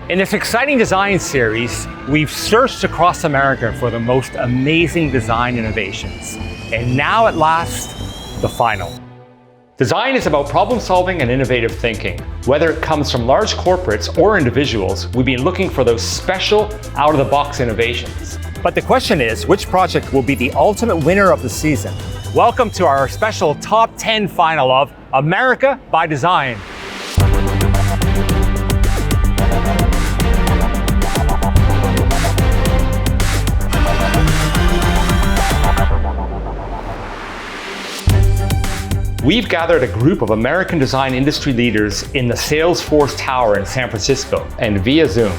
In this exciting design series, we've searched across America for the most amazing design innovations. And now at last, the final. Design is about problem solving and innovative thinking. Whether it comes from large corporates or individuals, we've been looking for those special, out-of-the-box innovations. But the question is, which project will be the ultimate winner of the season? Welcome to our special Top 10 final of America by Design. We've gathered a group of American design industry leaders in the Salesforce Tower in San Francisco and via Zoom.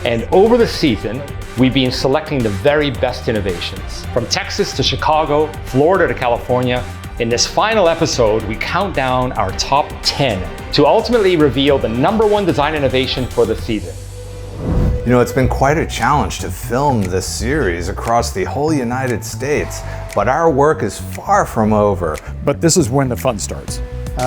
And over the season, we've been selecting the very best innovations. From Texas to Chicago, Florida to California, in this final episode, we count down our top 10 to ultimately reveal the #1 design innovation for the season. You know, it's been quite a challenge to film this series across the whole United States, but our work is far from over. But this is when the fun starts.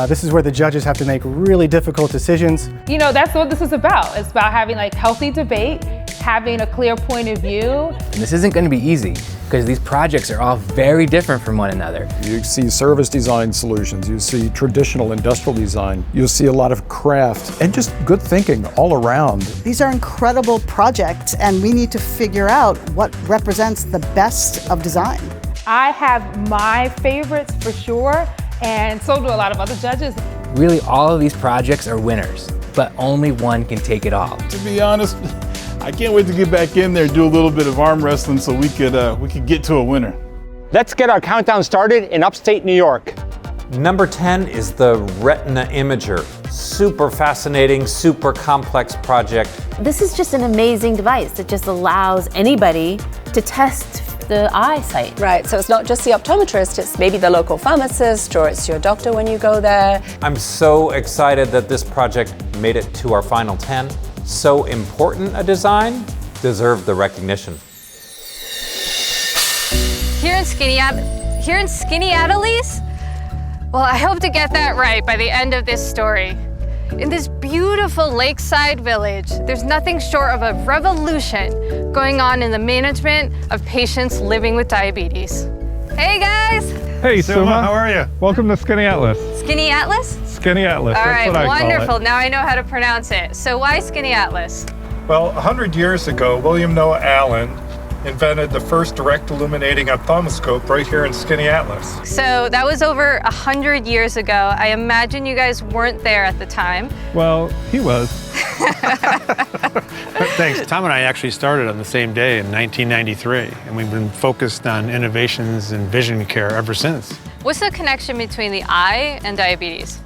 This is where the judges have to make really difficult decisions. You know, that's what this is about. It's about having healthy debate, having a clear point of view. And this isn't going to be easy because these projects are all very different from one another. You see service design solutions, you see traditional industrial design, you see a lot of craft and just good thinking all around. These are incredible projects and we need to figure out what represents the best of design. I have my favorites for sure, and so do a lot of other judges. Really, all of these projects are winners, but only one can take it all. To be honest, I can't wait to get back in there and do a little bit of arm wrestling so we could get to a winner. Let's get our countdown started in upstate New York. Number 10 is the Retina Imager. Super fascinating, super complex project. This is just an amazing device that just allows anybody to test the eyesight. Right, so it's not just the optometrist, it's maybe the local pharmacist or it's your doctor when you go there. I'm so excited that this project made it to our final 10. So important a design deserved the recognition. Here in Skinny Adelise? Well, I hope to get that right by the end of this story. In this beautiful lakeside village, there's nothing short of a revolution going on in the management of patients living with diabetes. Hey guys! Hey Suma, how are you? Welcome to Skinny Atlas. Skinny Atlas? Skinny Atlas, All that's right, what I call it. wonderful. Now I know how to pronounce it. So why Skinny Atlas? Well, 100 years ago, William Noah Allyn invented the first direct illuminating ophthalmoscope right here in Skinny Atlas. So that was over 100 years ago. I imagine you guys weren't there at the time. Well, he was. Thanks. Tom and I actually started on the same day in 1993, and we've been focused on innovations in vision care ever since. What's the connection between the eye and diabetes?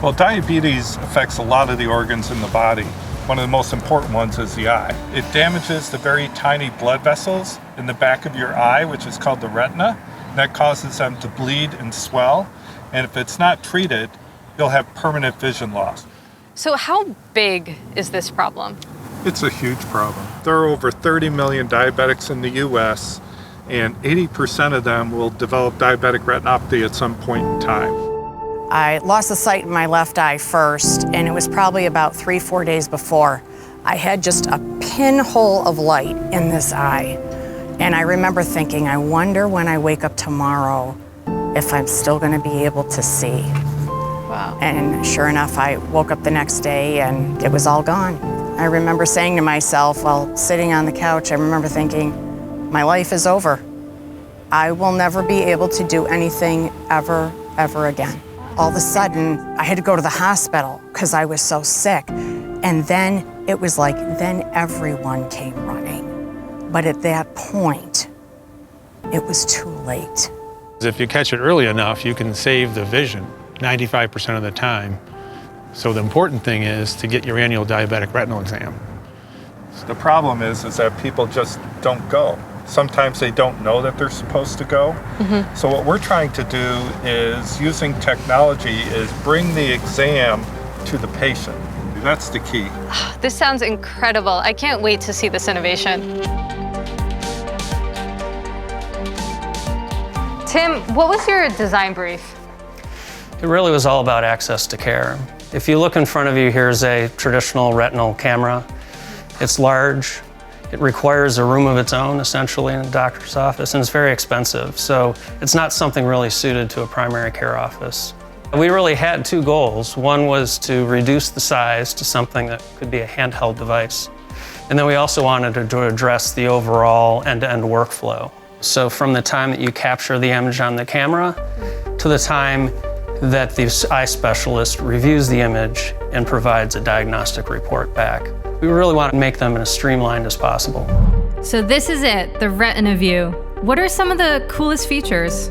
Well, diabetes affects a lot of the organs in the body. One of the most important ones is the eye. It damages the very tiny blood vessels in the back of your eye, which is called the retina. That causes them to bleed and swell. And if it's not treated, you'll have permanent vision loss. So how big is this problem? It's a huge problem. There are over 30 million diabetics in the US, and 80% of them will develop diabetic retinopathy at some point in time. I lost the sight in my left eye first, and it was probably about 3-4 days before. I had just a pinhole of light in this eye. And I remember thinking, I wonder when I wake up tomorrow if I'm still gonna be able to see. Wow. And sure enough, I woke up the next day and it was all gone. I remember saying to myself while sitting on the couch, I remember thinking, my life is over. I will never be able to do anything ever again. All of a sudden, I had to go to the hospital because I was so sick. And then it was like, then everyone came running. But at that point, it was too late. If you catch it early enough, you can save the vision 95% of the time. So the important thing is to get your annual diabetic retinal exam. The problem is that people just don't go. Sometimes they don't know that they're supposed to go. Mm-hmm. So what we're trying to do is, using technology, is bring the exam to the patient. That's the key. This sounds incredible. I can't wait to see this innovation. Tim, what was your design brief? It really was all about access to care. If you look in front of you, here's a traditional retinal camera. It's large. It requires a room of its own, essentially, in a doctor's office, and it's very expensive. So it's not something really suited to a primary care office. We really had two goals. One was to reduce the size to something that could be a handheld device. And then we also wanted to address the overall end-to-end workflow. So from the time that you capture the image on the camera to the time that the eye specialist reviews the image and provides a diagnostic report back. We really want to make them as streamlined as possible. So this is it, the RetinaVue. What are some of the coolest features?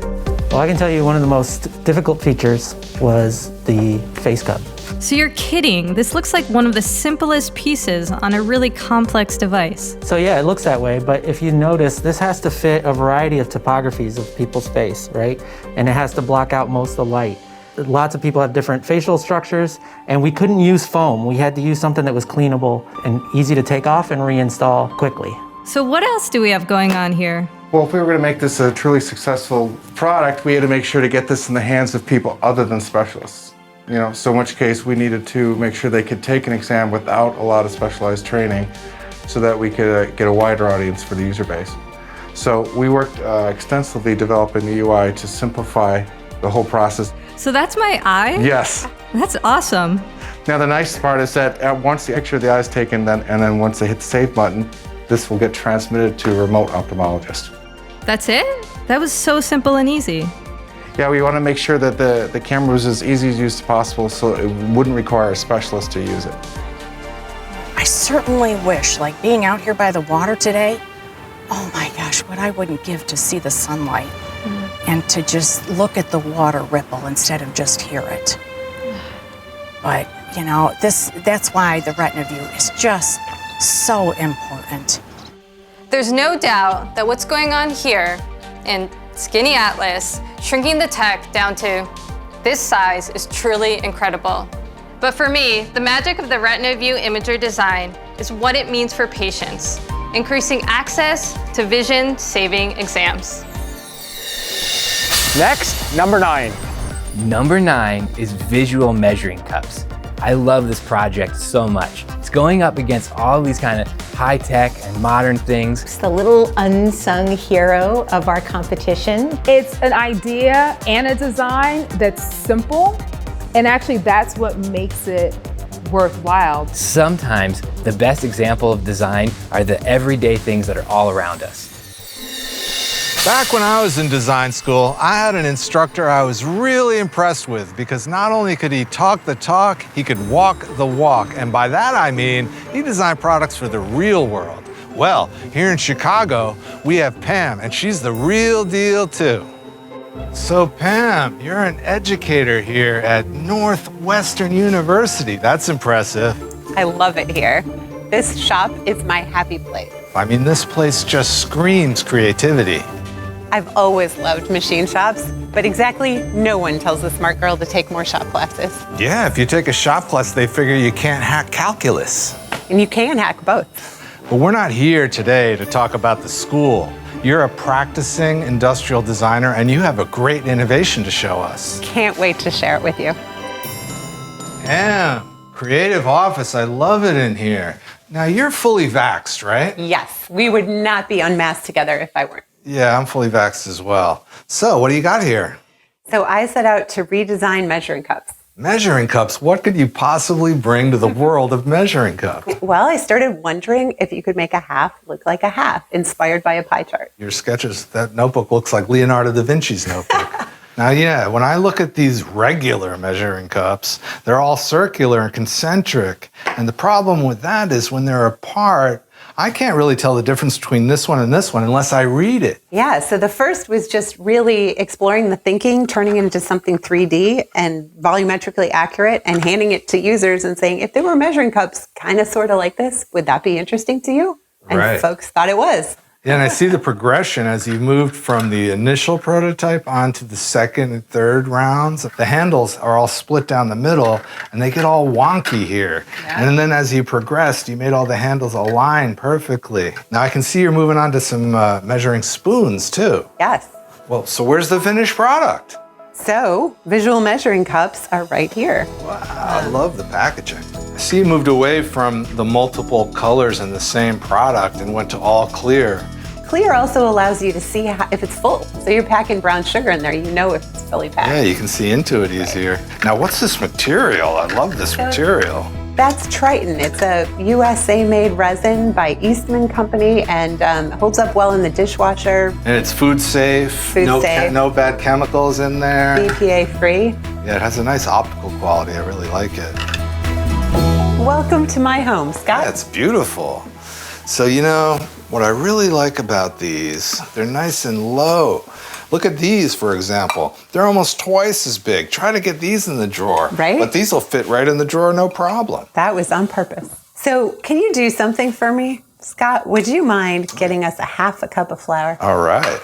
Well, I can tell you one of the most difficult features was the face cup. So you're kidding. This looks like one of the simplest pieces on a really complex device. So yeah, it looks that way, but if you notice, this has to fit a variety of topographies of people's face, right? And it has to block out most of the light. Lots of people have different facial structures, and we couldn't use foam. We had to use something that was cleanable and easy to take off and reinstall quickly. So what else do we have going on here? Well, if we were going to make this a truly successful product, we had to make sure to get this in the hands of people other than specialists. So in which case we needed to make sure they could take an exam without a lot of specialized training so that we could get a wider audience for the user base. So we worked extensively developing the UI to simplify the whole process. So that's my eye? Yes. That's awesome. Now the nice part is that once the picture of the eye is taken, and then once they hit the save button, this will get transmitted to a remote ophthalmologist. That's it? That was so simple and easy. Yeah, we want to make sure that the camera was as easy to use as possible so it wouldn't require a specialist to use it. I certainly wish, like being out here by the water today, oh my gosh, what I wouldn't give to see the sunlight and to just look at the water ripple instead of just hear it. But, that's why the RetinaVue is just so important. There's no doubt that what's going on here in Skinny Atlas, shrinking the tech down to this size, is truly incredible. But for me, the magic of the RetinaVue imager design is what it means for patients, increasing access to vision-saving exams. Next, number 9. Number 9 is visual measuring cups. I love this project so much. It's going up against all these kind of high-tech and modern things. It's the little unsung hero of our competition. It's an idea and a design that's simple, and actually that's what makes it worthwhile. Sometimes the best example of design are the everyday things that are all around us. Back when I was in design school, I had an instructor I was really impressed with because not only could he talk the talk, he could walk the walk. And by that I mean, he designed products for the real world. Well, here in Chicago, we have Pam, and she's the real deal too. So Pam, you're an educator here at Northwestern University. That's impressive. I love it here. This shop is my happy place. I mean, this place just screams creativity. I've always loved machine shops, but exactly no one tells a smart girl to take more shop classes. Yeah, if you take a shop class, they figure you can't hack calculus. And you can hack both. But we're not here today to talk about the school. You're a practicing industrial designer, and you have a great innovation to show us. Can't wait to share it with you. Pam, creative office, I love it in here. Now, you're fully vaxxed, right? Yes, we would not be unmasked together if I weren't. Yeah, I'm fully vaxxed as well. So, what do you got here? So I set out to redesign measuring cups. Measuring cups? What could you possibly bring to the world of measuring cups? Well, I started wondering if you could make a half look like a half, inspired by a pie chart. Your sketches, that notebook looks like Leonardo da Vinci's notebook. Now, yeah, when I look at these regular measuring cups, they're all circular and concentric. And the problem with that is when they're apart, I can't really tell the difference between this one and this one unless I read it. Yeah, so the first was just really exploring the thinking, turning it into something 3D and volumetrically accurate, and handing it to users and saying, if there were measuring cups kind of sort of like this, would that be interesting to you? And Right. folks thought it was. Yeah, and I see the progression as you moved from the initial prototype onto the second and third rounds. The handles are all split down the middle, and they get all wonky here. Yeah. And then as you progressed, you made all the handles align perfectly. Now I can see you're moving on to some measuring spoons, too. Yes. Well, so where's the finished product? So, visual measuring cups are right here. Wow, I love the packaging. I see you moved away from the multiple colors in the same product and went to all clear. Clear also allows you to see if it's full. So you're packing brown sugar in there, you know if it's fully packed. Yeah, you can see into it easier. Now, what's this material? I love this material. That's Triton. It's a USA-made resin by Eastman Company and holds up well in the dishwasher. And it's food safe. No bad chemicals in there. BPA free. Yeah, it has a nice optical quality. I really like it. Welcome to my home, Scott. That's beautiful. So, you know, what I really like about these, they're nice and low. Look at these, for example. They're almost twice as big. Try to get these in the drawer. Right? But these will fit right in the drawer, no problem. That was on purpose. So, can you do something for me? Scott, would you mind getting us a half a cup of flour? All right.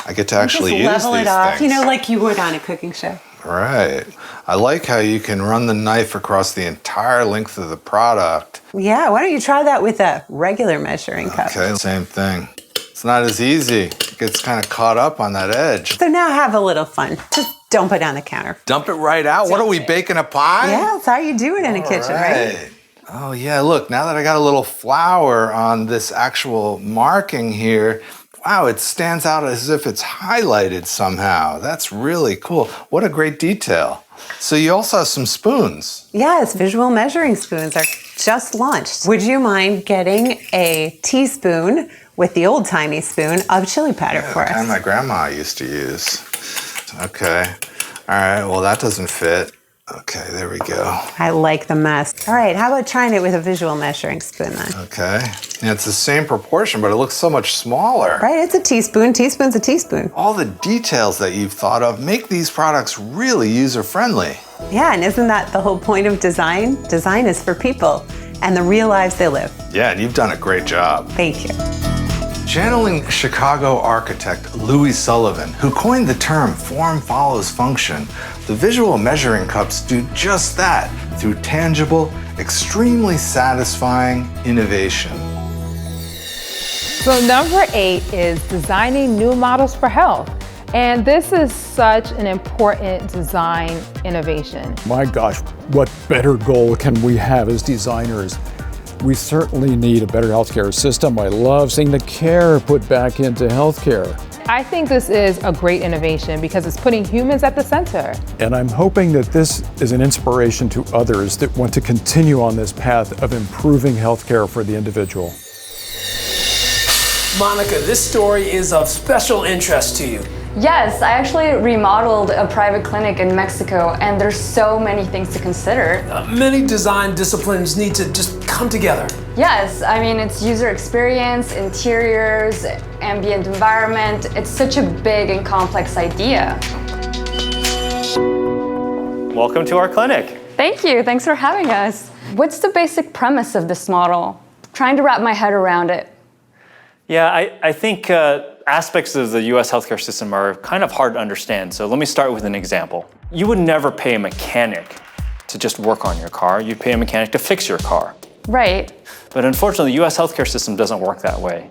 I get to actually use these things. Just level it off, you know, like you would on a cooking show. Right. I like how you can run the knife across the entire length of the product. Yeah, why don't you try that with a regular measuring cup? Okay, same thing. It's not as easy. It gets kind of caught up on that edge. So now have a little fun. Just dump it on the counter. Dump it right out? What are we, baking a pie? Yeah, that's how you do it in a kitchen, right? Oh yeah, look, now that I got a little flour on this actual marking here, wow, it stands out as if it's highlighted somehow. That's really cool. What a great detail. So you also have some spoons. Yes, visual measuring spoons are just launched. Would you mind getting a teaspoon with the old-timey spoon of chili powder for us? The kind my grandma used to use. Okay. All right, well, that doesn't fit. Okay, there we go. I like the mess. All right, how about trying it with a visual measuring spoon then? Okay. And it's the same proportion, but it looks so much smaller. Right, it's a teaspoon. Teaspoon's a teaspoon. All the details that you've thought of make these products really user-friendly. Yeah, and isn't that the whole point of design? Design is for people and the real lives they live. Yeah, and you've done a great job. Thank you. Channeling Chicago architect Louis Sullivan, who coined the term form follows function, the visual measuring cups do just that through tangible, extremely satisfying innovation. So number 8 is designing new models for health. And this is such an important design innovation. My gosh, what better goal can we have as designers? We certainly need a better healthcare system. I love seeing the care put back into healthcare. I think this is a great innovation because it's putting humans at the center. And I'm hoping that this is an inspiration to others that want to continue on this path of improving healthcare for the individual. Monica, this story is of special interest to you. Yes, I actually remodeled a private clinic in Mexico, and there's so many things to consider. Many design disciplines need to just come together. Yes, I mean, it's user experience, interiors, ambient environment. It's such a big and complex idea. Welcome to our clinic. Thank you, thanks for having us. What's the basic premise of this model? Trying to wrap my head around it. Yeah, I think aspects of the US healthcare system are kind of hard to understand. So let me start with an example. You would never pay a mechanic to just work on your car. You'd pay a mechanic to fix your car. Right. But unfortunately, the US healthcare system doesn't work that way.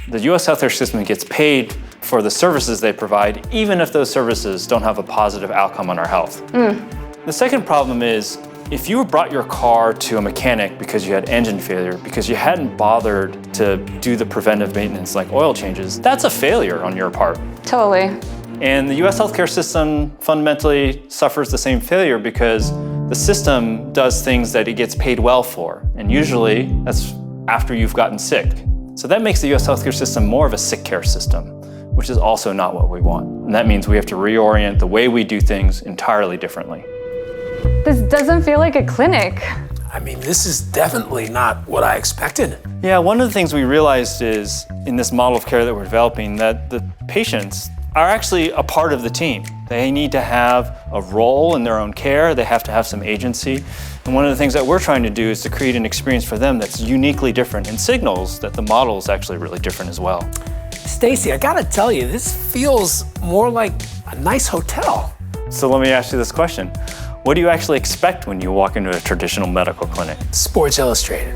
The US healthcare system gets paid for the services they provide, even if those services don't have a positive outcome on our health. The second problem is, if you brought your car to a mechanic because you had engine failure, because you hadn't bothered to do the preventive maintenance like oil changes, that's a failure on your part. Totally. And the US healthcare system fundamentally suffers the same failure because the system does things that it gets paid well for. And usually that's after you've gotten sick. So that makes the US healthcare system more of a sick care system, which is also not what we want. And that means we have to reorient the way we do things entirely differently. This doesn't feel like a clinic. I mean, this is definitely not what I expected. Yeah, one of the things we realized is in this model of care that we're developing that the patients are actually a part of the team. They need to have a role in their own care. They have to have some agency. And one of the things that we're trying to do is to create an experience for them that's uniquely different and signals that the model is actually really different as well. Stacy, I gotta tell you, this feels more like a nice hotel. So let me ask you this question. What do you actually expect when you walk into a traditional medical clinic? Sports Illustrated.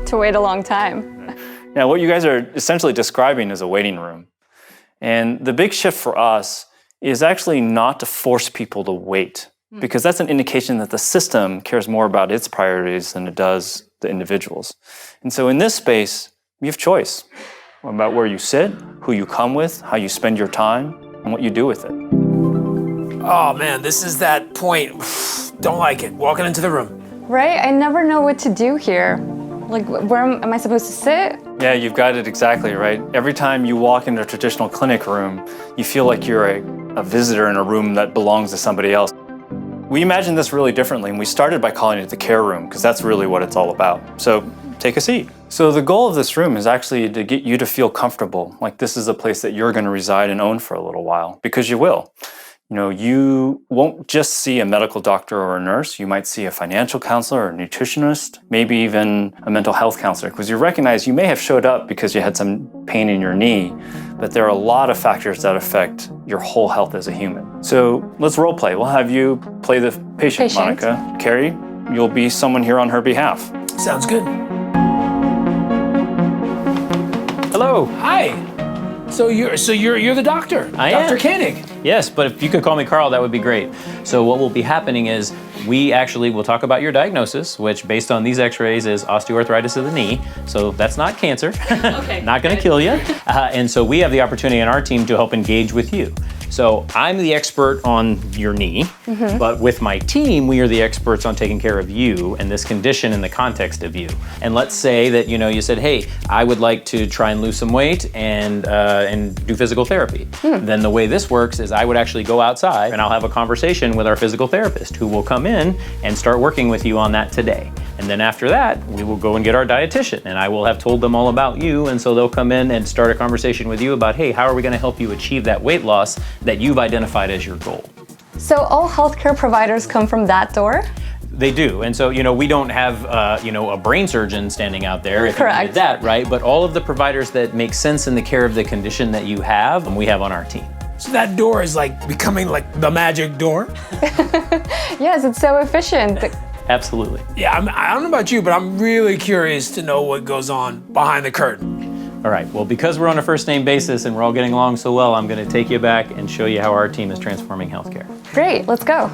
To wait a long time. Now, what you guys are essentially describing is a waiting room. And the big shift for us is actually not to force people to wait, because that's an indication that the system cares more about its priorities than it does the individuals. And so in this space, you have choice about where you sit, who you come with, how you spend your time, and what you do with it. Oh man, this is that point. Don't like it. Walking into the room. Right? I never know what to do here. Like, where am I supposed to sit? Yeah, you've got it exactly right. Every time you walk into a traditional clinic room, you feel like you're a visitor in a room that belongs to somebody else. We imagined this really differently, and we started by calling it the care room, because that's really what it's all about. So take a seat. So the goal of this room is actually to get you to feel comfortable, like this is a place that you're going to reside and own for a little while, because you will. You know, you won't just see a medical doctor or a nurse. You might see a financial counselor or a nutritionist, maybe even a mental health counselor, because you recognize you may have showed up because you had some pain in your knee, but there are a lot of factors that affect your whole health as a human. So let's role play. We'll have you play the patient. Monica. Carrie, you'll be someone here on her behalf. Sounds good. Hello. Hi. So you're the doctor. I am. Dr. Koenig. Yes, but if you could call me Carl, that would be great. So what will be happening is we actually will talk about your diagnosis, which based on these x-rays is osteoarthritis of the knee. So that's not cancer. Okay. Not gonna kill you. And so we have the opportunity in our team to help engage with you. So I'm the expert on your knee, but with my team, we are the experts on taking care of you and this condition in the context of you. And let's say that you said, hey, I would like to try and lose some weight and do physical therapy. Then the way this works is I would actually go outside and I'll have a conversation with our physical therapist who will come in and start working with you on that today. And then after that, we will go and get our dietitian, and I will have told them all about you, and so they'll come in and start a conversation with you about, hey, how are we gonna help you achieve that weight loss that you've identified as your goal? So all healthcare providers come from that door? They do, and so we don't have a brain surgeon standing out there if Correct. you did that, right? But all of the providers that make sense in the care of the condition that you have, we have on our team. So that door is like becoming like the magic door? Yes, it's so efficient. Absolutely. Yeah, I don't know about you, but I'm really curious to know what goes on behind the curtain. All right, well, because we're on a first name basis and we're all getting along so well, I'm gonna take you back and show you how our team is transforming healthcare. Great, let's go.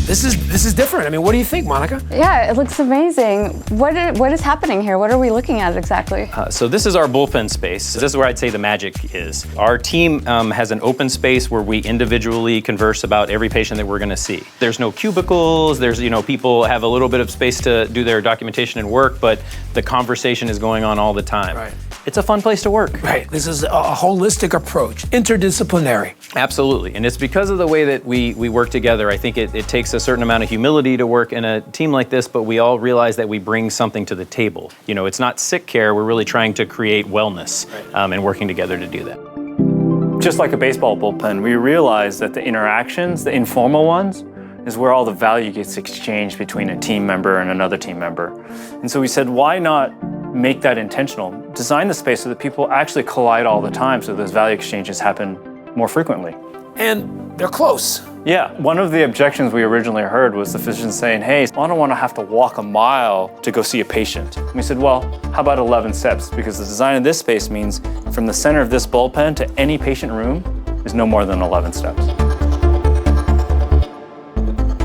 This is different. I mean, what do you think, Monica? Yeah, it looks amazing. What is happening here? What are we looking at exactly? So this is our bullpen space. This is where I'd say the magic is. Our team has an open space where we individually converse about every patient that we're gonna see. There's no cubicles, there's, people have a little bit of space to do their documentation and work, but the conversation is going on all the time. Right. It's a fun place to work. Right, this is a holistic approach, interdisciplinary. Absolutely, and it's because of the way that we work together. I think it takes a certain amount of humility to work in a team like this, but we all realize that we bring something to the table. It's not sick care, we're really trying to create wellness and working together to do that. Just like a baseball bullpen, we realize that the interactions, the informal ones, is where all the value gets exchanged between a team member and another team member. And so we said, why not make that intentional? Design the space so that people actually collide all the time so those value exchanges happen more frequently. And they're close. Yeah, one of the objections we originally heard was the physician saying, hey, I don't want to have to walk a mile to go see a patient. And we said, well, how about 11 steps? Because the design of this space means from the center of this bullpen to any patient room is no more than 11 steps.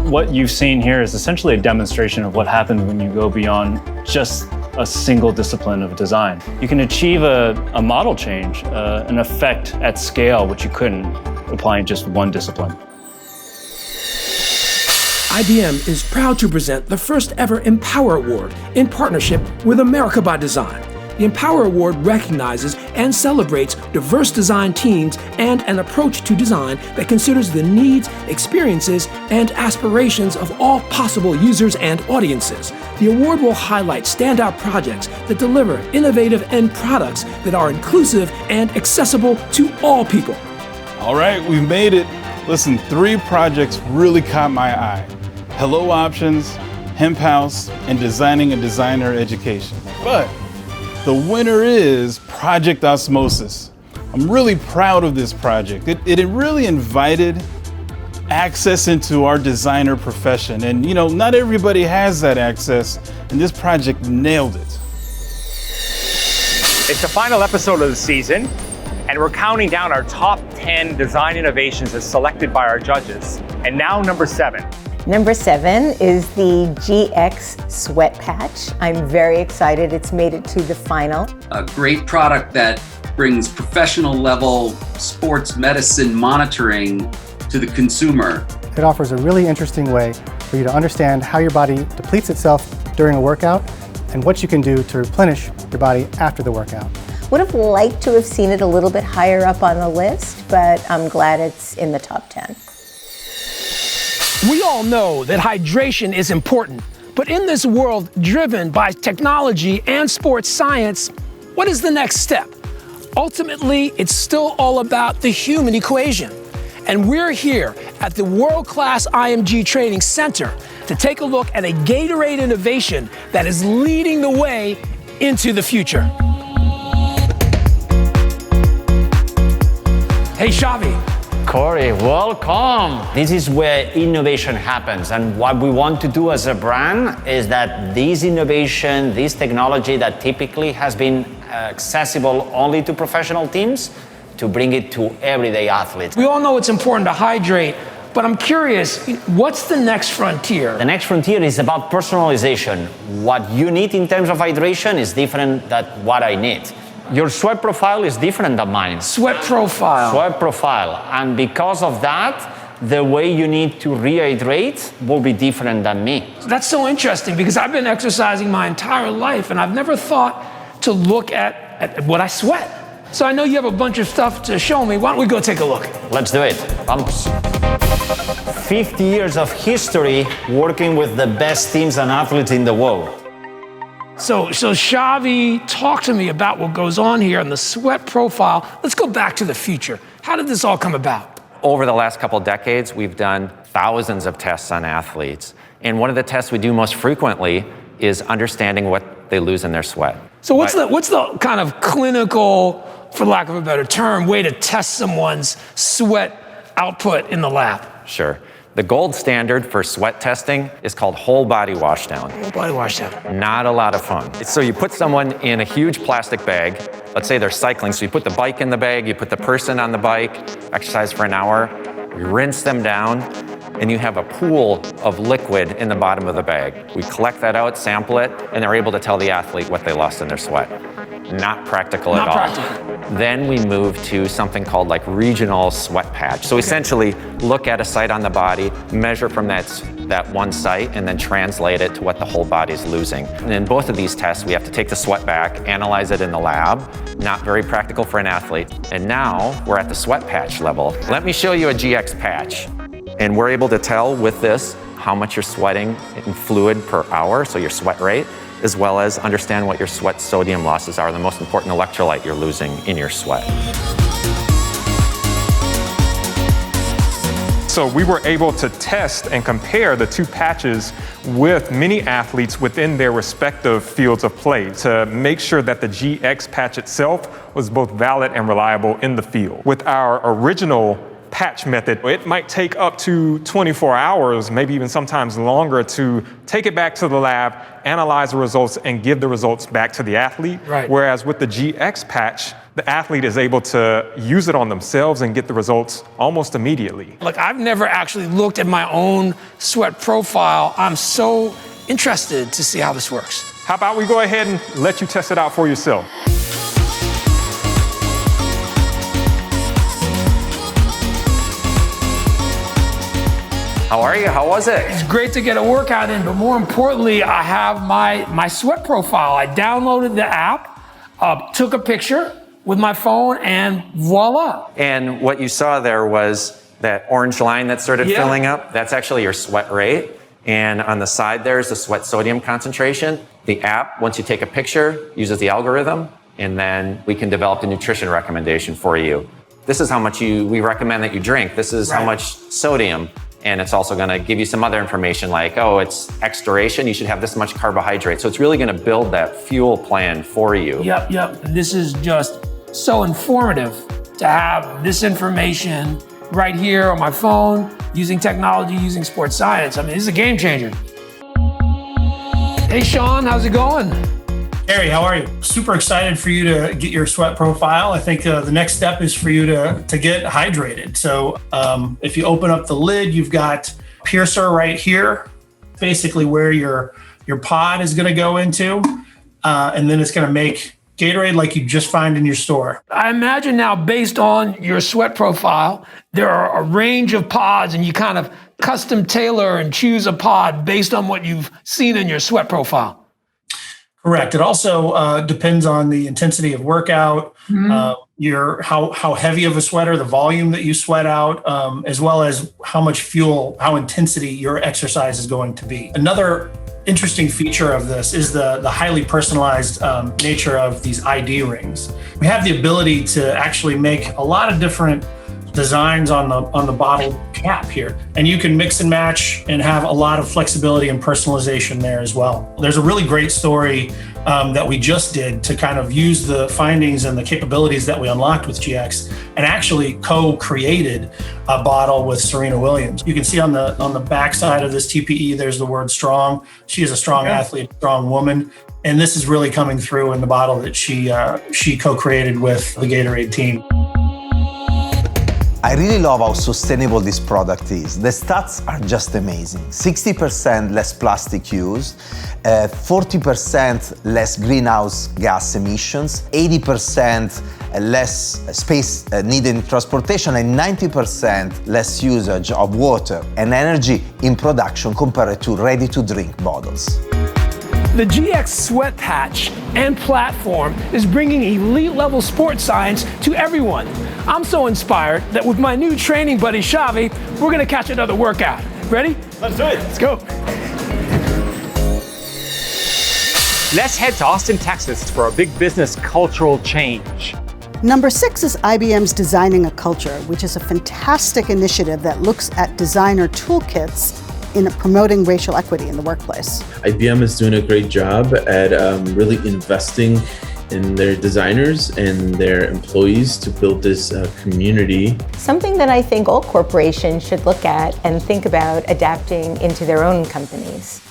What you've seen here is essentially a demonstration of what happens when you go beyond just a single discipline of design. You can achieve a model change, an effect at scale, which you couldn't applying just one discipline. IBM is proud to present the first ever Empower Award in partnership with America by Design. The Empower Award recognizes and celebrates diverse design teams and an approach to design that considers the needs, experiences, and aspirations of all possible users and audiences. The award will highlight standout projects that deliver innovative end products that are inclusive and accessible to all people. All right, we've made it. Listen, 3 projects really caught my eye. Hello Options, Hemp House, and Designing a Designer Education. But the winner is Project Osmosis. I'm really proud of this project. It really invited access into our designer profession. And not everybody has that access, and this project nailed it. It's the final episode of the season, And we're counting down our top 10 design innovations as selected by our judges. And now number 7. Number 7 is the GX Sweat Patch. I'm very excited it's made it to the final. A great product that brings professional level sports medicine monitoring to the consumer. It offers a really interesting way for you to understand how your body depletes itself during a workout and what you can do to replenish your body after the workout. Would have liked to have seen it a little bit higher up on the list, but I'm glad it's in the top 10. We all know that hydration is important, but in this world driven by technology and sports science, what is the next step? Ultimately, it's still all about the human equation. And we're here at the world-class IMG Training Center to take a look at a Gatorade innovation that is leading the way into the future. Hey, Xavi. Corey, welcome. This is where innovation happens. And what we want to do as a brand is that this innovation, this technology that typically has been accessible only to professional teams, to bring it to everyday athletes. We all know it's important to hydrate, but I'm curious, what's the next frontier? The next frontier is about personalization. What you need in terms of hydration is different than what I need. Your sweat profile is different than mine. Sweat profile. Sweat profile. And because of that, the way you need to rehydrate will be different than me. That's so interesting because I've been exercising my entire life and I've never thought to look at what I sweat. So I know you have a bunch of stuff to show me. Why don't we go take a look? Let's do it. Vamos. 50 years of history working with the best teams and athletes in the world. So Xavi, talk to me about what goes on here in the sweat profile. Let's go back to the future. How did this all come about? Over the last couple decades, we've done thousands of tests on athletes. And one of the tests we do most frequently is understanding what they lose in their sweat. So what's the kind of clinical, for lack of a better term, way to test someone's sweat output in the lab? Sure. The gold standard for sweat testing is called whole body washdown. Whole body washdown. Not a lot of fun. So you put someone in a huge plastic bag. Let's say they're cycling. So you put the bike in the bag, you put the person on the bike, exercise for an hour, you rinse them down, and you have a pool of liquid in the bottom of the bag. We collect that out, sample it, and they're able to tell the athlete what they lost in their sweat. Not practical at all. Not practical. Then we move to something called like regional sweat patch. So essentially look at a site on the body, measure from that one site, and then translate it to what the whole body's losing. And in both of these tests, we have to take the sweat back, analyze it in the lab. Not very practical for an athlete. And now we're at the sweat patch level. Let me show you a GX patch. And we're able to tell with this how much you're sweating in fluid per hour, so your sweat rate, as well as understand what your sweat sodium losses are, the most important electrolyte you're losing in your sweat. So we were able to test and compare the two patches with many athletes within their respective fields of play to make sure that the GX patch itself was both valid and reliable in the field. With our original patch method, it might take up to 24 hours, maybe even sometimes longer, to take it back to the lab, analyze the results, and give the results back to the athlete. Right. Whereas with the GX patch, the athlete is able to use it on themselves and get the results almost immediately. Look, I've never actually looked at my own sweat profile. I'm so interested to see how this works. How about we go ahead and let you test it out for yourself? How are you? How was it? It's great to get a workout in, but more importantly, I have my sweat profile. I downloaded the app, took a picture with my phone, and voila. And what you saw there was that orange line that started filling up. That's actually your sweat rate. And on the side there is the sweat sodium concentration. The app, once you take a picture, uses the algorithm, and then we can develop the nutrition recommendation for you. This is how much we recommend that you drink. This is how much sodium. And it's also going to give you some other information like, oh, it's X duration, you should have this much carbohydrate. So it's really going to build that fuel plan for you. Yep. This is just so informative to have this information right here on my phone, using technology, using sports science. I mean, this is a game changer. Hey, Sean, how's it going? Harry, how are you? Super excited for you to get your sweat profile. I think the next step is for you to get hydrated. So if you open up the lid, you've got piercer right here, basically where your pod is going to go into, and then it's going to make Gatorade like you just find in your store. I imagine now, based on your sweat profile, there are a range of pods and you kind of custom tailor and choose a pod based on what you've seen in your sweat profile. Correct. It also depends on the intensity of workout, how heavy of a sweater, the volume that you sweat out, as well as how much fuel, how intensity your exercise is going to be. Another interesting feature of this is the highly personalized nature of these ID rings. We have the ability to actually make a lot of different designs on the bottle cap here, and you can mix and match and have a lot of flexibility and personalization there as well. There's a really great story that we just did to kind of use the findings and the capabilities that we unlocked with GX and actually co-created a bottle with Serena Williams. You can see on the back side of this TPE, there's the word strong. She is a strong athlete, strong woman. And this is really coming through in the bottle that she co-created with the Gatorade team. I really love how sustainable this product is. The stats are just amazing. 60% less plastic used, 40% less greenhouse gas emissions, 80% less space needed in transportation, and 90% less usage of water and energy in production compared to ready-to-drink bottles. The GX Sweat Patch and platform is bringing elite-level sports science to everyone. I'm so inspired that with my new training buddy Xavi, we're gonna catch another workout. Ready? Let's do it. Let's go. Let's head to Austin, Texas for a big business cultural change. Number 6 is IBM's Designing a Culture, which is a fantastic initiative that looks at designer toolkits in promoting racial equity in the workplace. IBM is doing a great job at really investing in their designers and their employees to build this community. Something that I think all corporations should look at and think about adapting into their own companies.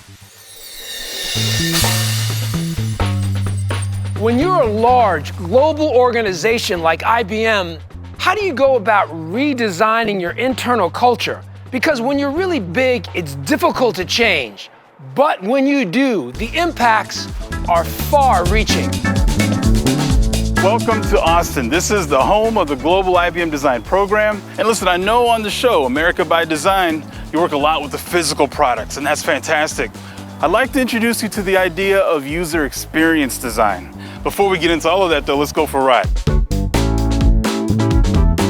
When you're a large global organization like IBM, how do you go about redesigning your internal culture? Because when you're really big, it's difficult to change. But when you do, the impacts are far-reaching. Welcome to Austin. This is the home of the Global IBM Design Program. And listen, I know on the show, America by Design, you work a lot with the physical products, and that's fantastic. I'd like to introduce you to the idea of user experience design. Before we get into all of that, though, let's go for a ride.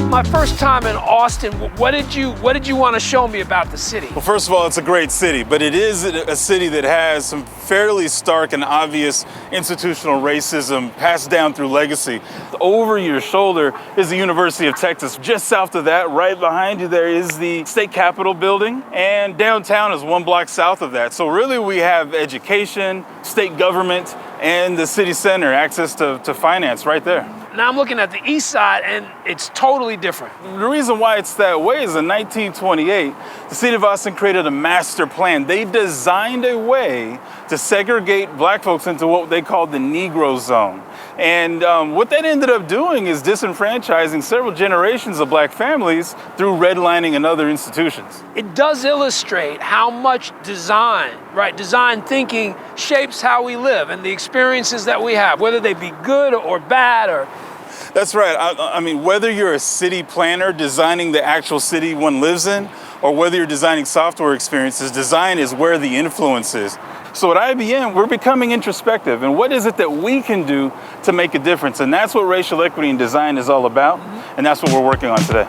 My first time in Austin, what did you want to show me about the city? Well, first of all, it's a great city, but it is a city that has some fairly stark and obvious institutional racism passed down through legacy. Over your shoulder is the University of Texas. Just south of that, right behind you there, is the state capitol building, and downtown is 1 block south of that. So really we have education, state government, and the city center, access to finance right there. Now I'm looking at the east side and it's totally different. The reason why it's that way is in 1928, the city of Austin created a master plan. They designed a way to segregate black folks into what they called the Negro zone. And what that ended up doing is disenfranchising several generations of black families through redlining and other institutions. It does illustrate how much design, right? Design thinking shapes how we live and the experiences that we have, whether they be good or bad or... That's right. I mean, whether you're a city planner designing the actual city one lives in, or whether you're designing software experiences, design is where the influence is. So at IBM, we're becoming introspective. And what is it that we can do to make a difference? And that's what racial equity in design is all about. And that's what we're working on today.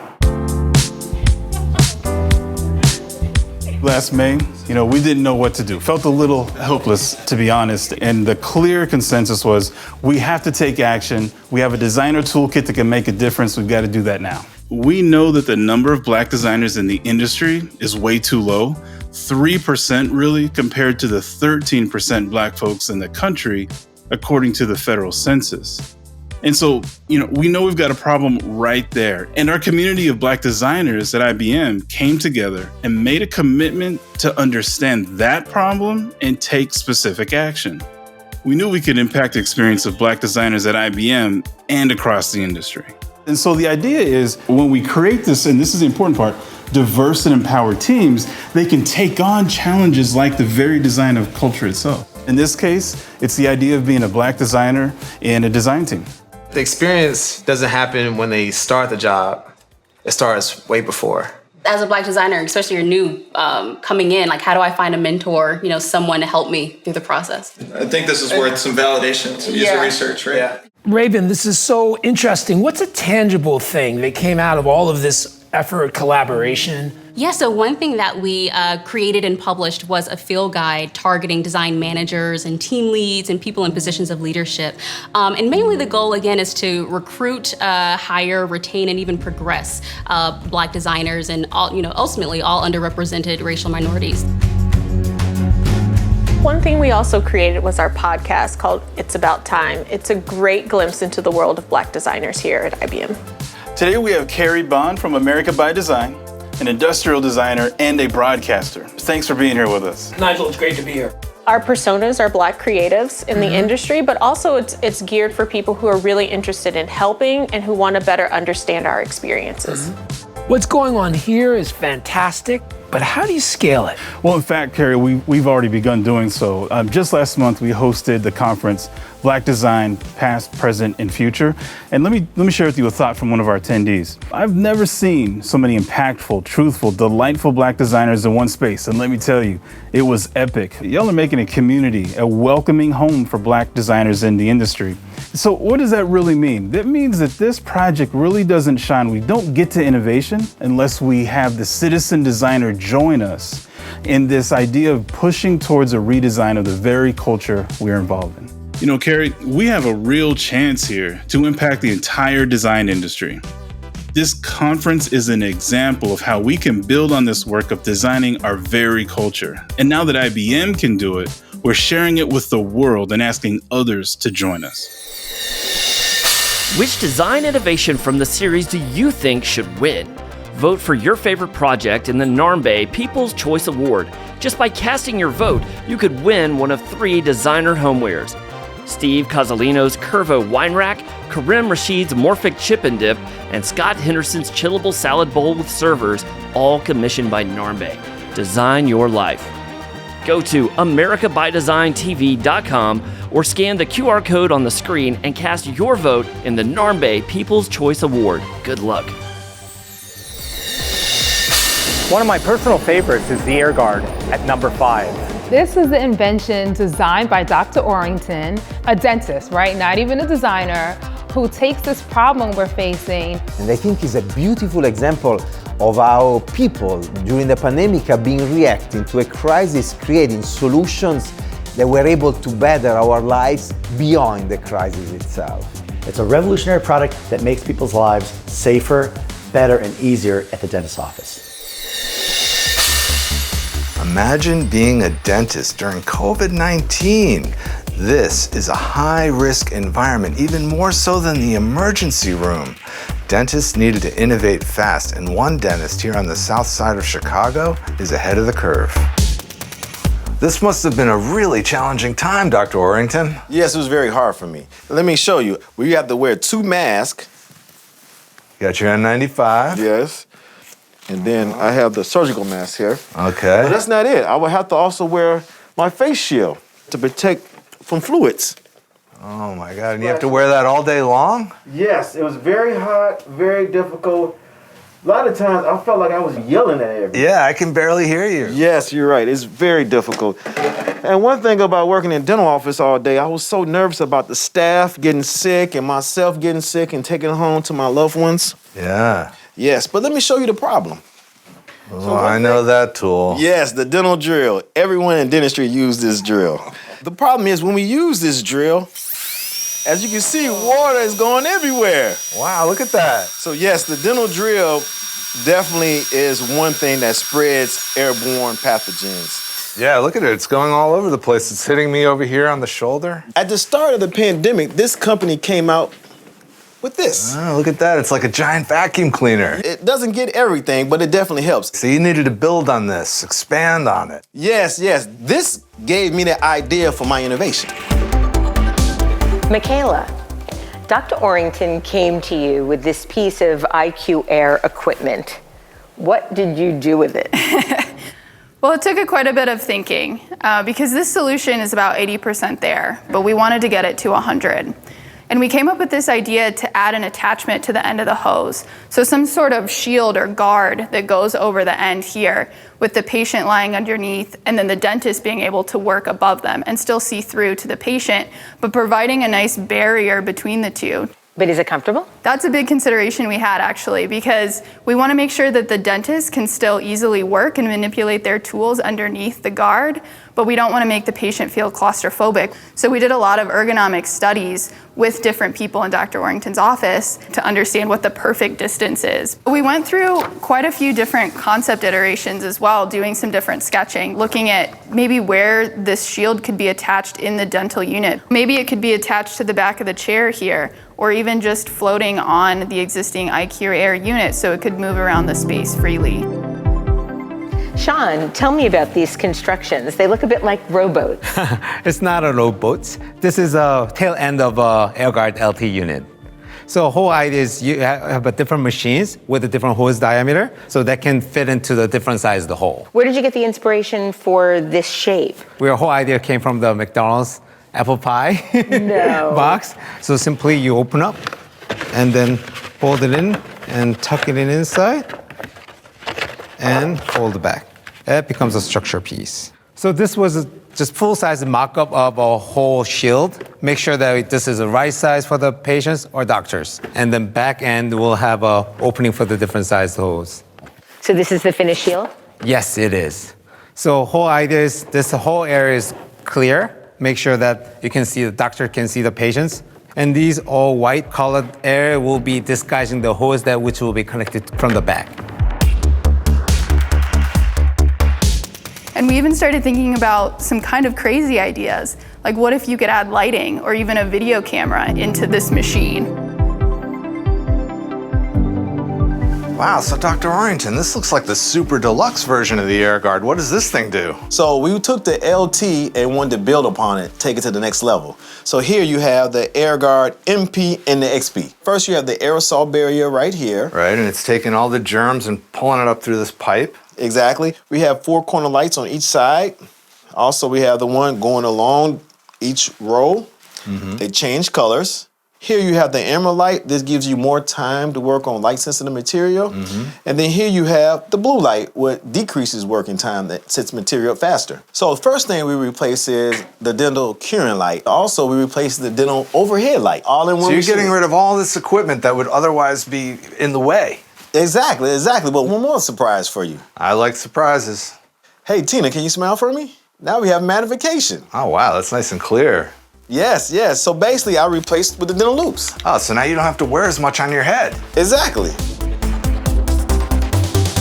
Last May, we didn't know what to do. Felt a little helpless, to be honest. And the clear consensus was we have to take action. We have a designer toolkit that can make a difference. We've got to do that now. We know that the number of black designers in the industry is way too low. 3% really, compared to the 13% black folks in the country, according to the federal census. And so, we know we've got a problem right there. And our community of black designers at IBM came together and made a commitment to understand that problem and take specific action. we knew we could impact the experience of Black designers at IBM and across the industry. And so the idea is when we create this, and this is the important part, diverse and empowered teams, they can take on challenges like the very design of culture itself. In this case, it's the idea of being a Black designer and a design team. The experience doesn't happen when they start the job. It starts way before. As a Black designer, especially you're new coming in, like how do I find a mentor, someone to help me through the process? I think this is worth some validation, some user research, right? Yeah. Raven, this is so interesting. What's a tangible thing that came out of all of this effort, collaboration? Yeah, so one thing that we created and published was a field guide targeting design managers and team leads and people in positions of leadership. And mainly the goal, again, is to recruit, hire, retain, and even progress Black designers and ultimately all underrepresented racial minorities. One thing we also created was our podcast called It's About Time. It's a great glimpse into the world of Black designers here at IBM. Today we have Carrie Bond from America by Design, an industrial designer and a broadcaster. Thanks for being here with us. Nigel, it's great to be here. Our personas are Black creatives in the industry, but also it's geared for people who are really interested in helping and who want to better understand our experiences. What's going on here is fantastic, but how do you scale it? Well, in fact, Carrie, we've already begun doing so. Just last month, we hosted the conference, Black Design, Past, Present, and Future. And let me share with you a thought from one of our attendees. I've never seen so many impactful, truthful, delightful Black designers in one space. And let me tell you, it was epic. Y'all are making a community, a welcoming home for Black designers in the industry. So what does that really mean? That means that this project really doesn't shine. We don't get to innovation unless we have the citizen designer join us in this idea of pushing towards a redesign of the very culture we're involved in. You know, Carrie, we have a real chance here to impact the entire design industry. This conference is an example of how we can build on this work of designing our very culture. And now that IBM can do it, we're sharing it with the world and asking others to join us. Which design innovation from the series do you think should win? Vote for your favorite project in the Narmbay People's Choice Award. Just by casting your vote, you could win one of 3 designer homewares. Steve Cozzolino's Curvo Wine Rack, Karim Rashid's Morphic Chip and Dip, and Scott Henderson's Chillable Salad Bowl with Servers, all commissioned by Narmbay. Design your life. Go to americabydesigntv.com or scan the QR code on the screen and cast your vote in the Narmbay People's Choice Award. Good luck. One of my personal favorites is the AirGuard at number 5. This is the invention designed by Dr. Orrington, a dentist, right? Not even a designer, who takes this problem we're facing. And I think it's a beautiful example of how people during the pandemic have been reacting to a crisis, creating solutions that were able to better our lives beyond the crisis itself. It's a revolutionary product that makes people's lives safer, better, and easier at the dentist's office. Imagine being a dentist during COVID-19. This is a high-risk environment, even more so than the emergency room. Dentists needed to innovate fast, and one dentist here on the south side of Chicago is ahead of the curve. This must have been a really challenging time, Dr. Orrington. Yes, it was very hard for me. Let me show you. We have to wear 2 masks. Got your N95. Yes. And then I have the surgical mask here. Okay. But that's not it. I would have to also wear my face shield to protect from fluids. Oh my God, and you have to wear that all day long? Yes, it was very hot, very difficult. A lot of times I felt like I was yelling at everyone. Yeah, I can barely hear you. Yes, you're right. It's very difficult. And one thing about working in dental office all day, I was so nervous about the staff getting sick and myself getting sick and taking it home to my loved ones. Yeah. Yes, but let me show you the problem. Oh, I know that tool. Yes, the dental drill. Everyone in dentistry uses this drill. The problem is when we use this drill, as you can see, water is going everywhere. Wow, look at that. So yes, the dental drill definitely is one thing that spreads airborne pathogens. Yeah, look at it. It's going all over the place. It's hitting me over here on the shoulder. At the start of the pandemic, this company came out with this. Oh, look at that. It's like a giant vacuum cleaner. It doesn't get everything, but it definitely helps. So you needed to build on this, expand on it. Yes, yes. This gave me the idea for my innovation. Michaela, Dr. Orrington came to you with this piece of IQ Air equipment. What did you do with it? Well, it took quite a bit of thinking because this solution is about 80% there, but we wanted to get it to 100. And we came up with this idea to add an attachment to the end of the hose. So some sort of shield or guard that goes over the end here with the patient lying underneath and then the dentist being able to work above them and still see through to the patient, but providing a nice barrier between the two. But is it comfortable? That's a big consideration we had actually, because we want to make sure that the dentist can still easily work and manipulate their tools underneath the guard, but we don't want to make the patient feel claustrophobic. So we did a lot of ergonomic studies with different people in Dr. Orrington's office to understand what the perfect distance is. We went through quite a few different concept iterations as well, doing some different sketching, looking at maybe where this shield could be attached in the dental unit. Maybe it could be attached to the back of the chair here, or even just floating on the existing IQ Air unit so it could move around the space freely. Sean, tell me about these constructions. They look a bit like rowboats. It's not a rowboat. This is a tail end of a AirGuard LT unit. So the whole idea is you have a different machines with a different hose diameter, so that can fit into the different size of the hole. Where did you get the inspiration for this shape? Our whole idea came from the McDonald's apple pie box. So simply you open up and then fold it in and tuck it in inside and fold it back. That becomes a structure piece. So this was just full-size mock-up of a whole shield. Make sure that this is the right size for the patients or doctors. And then back end will have an opening for the different size hose. So this is the finished shield? Yes, it is. So whole idea is this whole area is clear. Make sure that you can see the doctor can see the patients. And these all white colored area will be disguising the hose that which will be connected from the back. And we even started thinking about some kind of crazy ideas, like what if you could add lighting or even a video camera into this machine? Wow, so Dr. Orrington, this looks like the super deluxe version of the AirGuard. What does this thing do? So we took the LT and wanted to build upon it, take it to the next level. So here you have the AirGuard MP and the XP. First you have the aerosol barrier right here. Right, and it's taking all the germs and pulling it up through this pipe. Exactly. We have 4 corner lights on each side. Also, we have the one going along each row. They change colors. Here you have the emerald light. This gives you more time to work on light-sensitive material. And then here you have the blue light, what decreases working time that sets material up faster. So the first thing we replace is the dental curing light. Also, we replace the dental overhead light, all in one So you're machine. getting rid of all this equipment that would otherwise be in the way. Exactly, exactly. But one more surprise for you. I like surprises. Hey, Tina, can you smile for me? Now we have magnification. Oh, wow, that's nice and clear. Yes, yes. So basically, I replaced with the dental loops. Oh, so now you don't have to wear as much on your head. Exactly.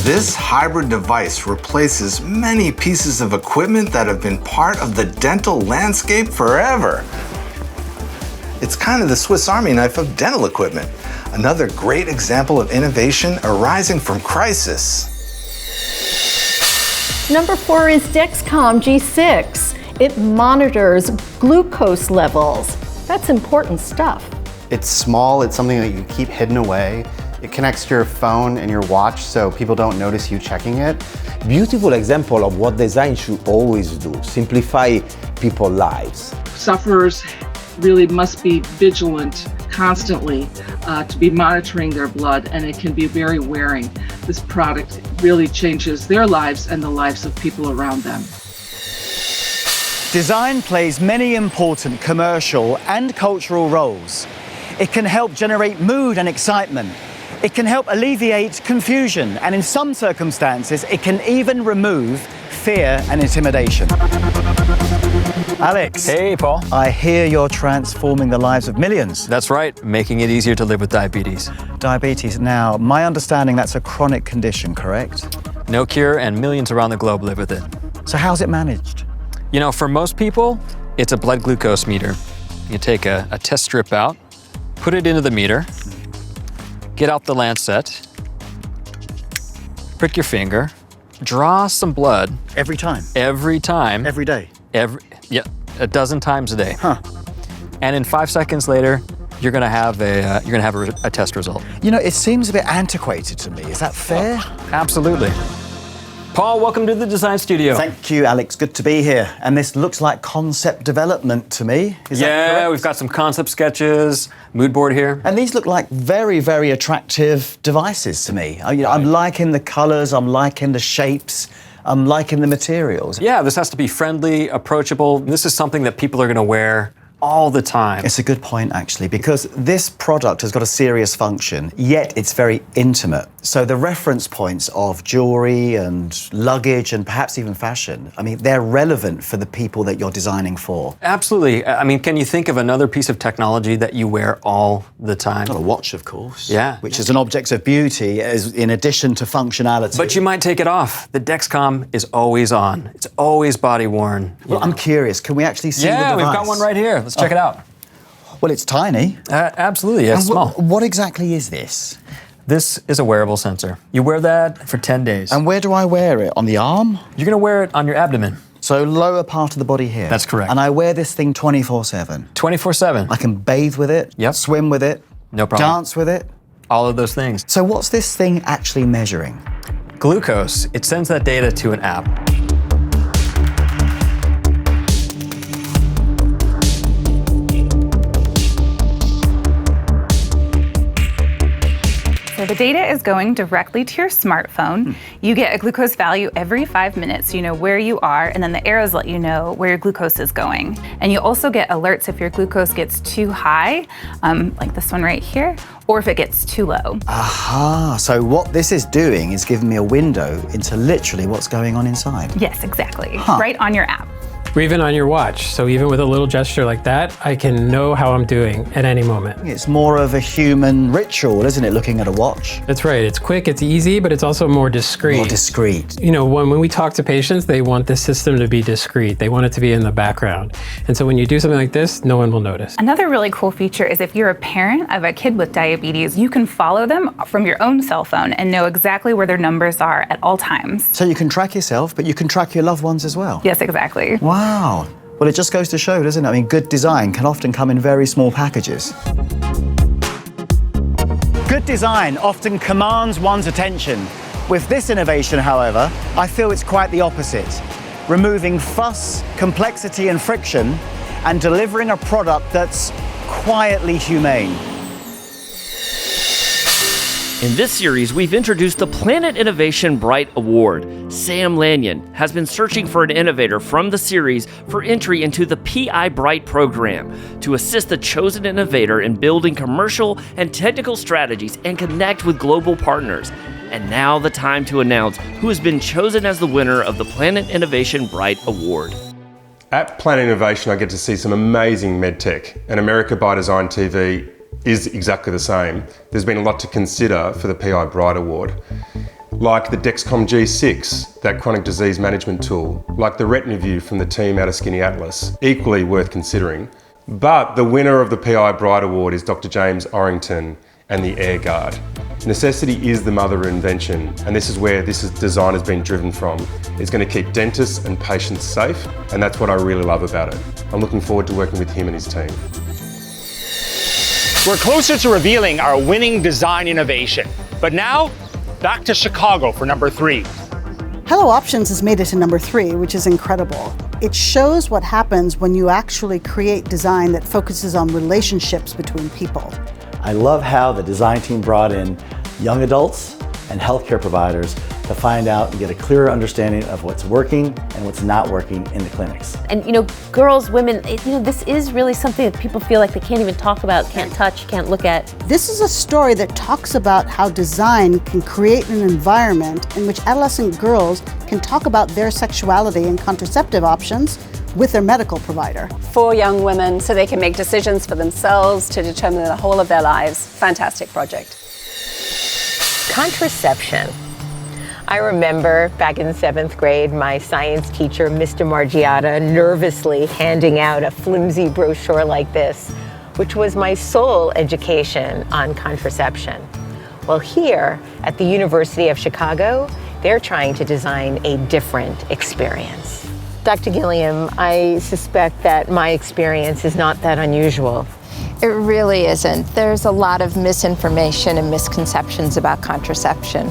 This hybrid device replaces many pieces of equipment that have been part of the dental landscape forever. It's kind of the Swiss Army knife of dental equipment. Another great example of innovation arising from crisis. Number 4 is Dexcom G6. It monitors glucose levels. That's important stuff. It's small, it's something that you keep hidden away. It connects to your phone and your watch so people don't notice you checking it. Beautiful example of what design should always do, simplify people's lives. Sufferers really must be vigilant constantly to be monitoring their blood, and it can be very wearing. This product really changes their lives and the lives of people around them. Design plays many important commercial and cultural roles. It can help generate mood and excitement. It can help alleviate confusion, and in some circumstances, it can even remove fear and intimidation. Alex. Hey, Paul. I hear you're transforming the lives of millions. That's right, making it easier to live with diabetes. Diabetes. Now, my understanding that's a chronic condition, correct? No cure, and millions around the globe live with it. So how's it managed? You know, for most people, it's a blood glucose meter. You take a test strip out, put it into the meter, get out the lancet, prick your finger, draw some blood. Every time? Every time. Every day? Yeah, a dozen times a day. Huh. and in 5 seconds later, you're gonna have a test result. You know, it seems a bit antiquated to me. Is that fair? Absolutely. Paul, welcome to the design studio. Thank you, Alex. Good to be here. And this looks like concept development to me. Is that correct? Yeah, we've got some concept sketches, mood board here. And these look like very, very attractive devices to me. I'm liking the colors, I'm liking the shapes, I'm liking the materials. Yeah, this has to be friendly, approachable. This is something that people are gonna wear all the time. It's a good point, actually, because this product has got a serious function, yet it's very intimate. So the reference points of jewelry and luggage and perhaps even fashion, I mean, they're relevant for the people that you're designing for. Absolutely. I mean, can you think of another piece of technology that you wear all the time? Not a watch, of course. Yeah. Which is an object of beauty as in addition to functionality. But you might take it off. The Dexcom is always on. It's always body worn. Well, I'm curious, can we actually see the device? Yeah, we've got one right here. Let's check it out. Well, it's tiny. Absolutely, it's small. What exactly is this? This is a wearable sensor. You wear that for 10 days. And where do I wear it? On the arm? You're gonna wear it on your abdomen. So lower part of the body here? That's correct. And I wear this thing 24/7? 24/7. I can bathe with it, swim with it, no problem. dance with it? All of those things. So what's this thing actually measuring? Glucose. It sends that data to an app. So the data is going directly to your smartphone. You get a glucose value every 5 minutes, so you know where you are, and then the arrows let you know where your glucose is going. And you also get alerts if your glucose gets too high, like this one right here, or if it gets too low. Aha, so what this is doing is giving me a window into literally what's going on inside. Yes, exactly, right on your app. Or even on your watch. So even with a little gesture like that, I can know how I'm doing at any moment. It's more of a human ritual, isn't it, looking at a watch? That's right. It's quick, it's easy, but it's also more discreet. More discreet. You know, when we talk to patients, they want the system to be discreet. They want it to be in the background. And so when you do something like this, no one will notice. Another really cool feature is if you're a parent of a kid with diabetes, you can follow them from your own cell phone and know exactly where their numbers are at all times. So you can track yourself, but you can track your loved ones as well? Yes, exactly. Wow. Well, it just goes to show, doesn't it? I mean, good design can often come in very small packages. Good design often commands one's attention. With this innovation, however, I feel it's quite the opposite. Removing fuss, complexity, and friction, and delivering a product that's quietly humane. In this series, we've introduced the Planet Innovation Bright Award. Sam Lanyon has been searching for an innovator from the series for entry into the PI Bright program to assist the chosen innovator in building commercial and technical strategies and connect with global partners. And now the time to announce who has been chosen as the winner of the Planet Innovation Bright Award. At Planet Innovation, I get to see some amazing medtech, and America ByDesign TV is exactly the same. There's been a lot to consider for the PI Bright Award, like the Dexcom G6, that chronic disease management tool, like the RetinaVue from the team out of Skinny Atlas, equally worth considering. But the winner of the PI Bright Award is Dr. James Orrington and the AirGuard. Necessity is the mother of invention, and this is where this design has been driven from. It's going to keep dentists and patients safe, and that's what I really love about it. I'm looking forward to working with him and his team. We're closer to revealing our winning design innovation. But now, back to Chicago for number 3. Hello Options has made it to number 3, which is incredible. It shows what happens when you actually create design that focuses on relationships between people. I love how the design team brought in young adults and healthcare providers to find out and get a clearer understanding of what's working and what's not working in the clinics. And you know, girls, women, this is really something that people feel like they can't even talk about, can't touch, can't look at. This is a story that talks about how design can create an environment in which adolescent girls can talk about their sexuality and contraceptive options with their medical provider. For young women, so they can make decisions for themselves to determine the whole of their lives. Fantastic project. Contraception. I remember back in 7th grade, my science teacher, Mr. Margiata, nervously handing out a flimsy brochure like this, which was my sole education on contraception. Well, here at the University of Chicago, they're trying to design a different experience. Dr. Gilliam, I suspect that my experience is not that unusual. It really isn't. There's a lot of misinformation and misconceptions about contraception.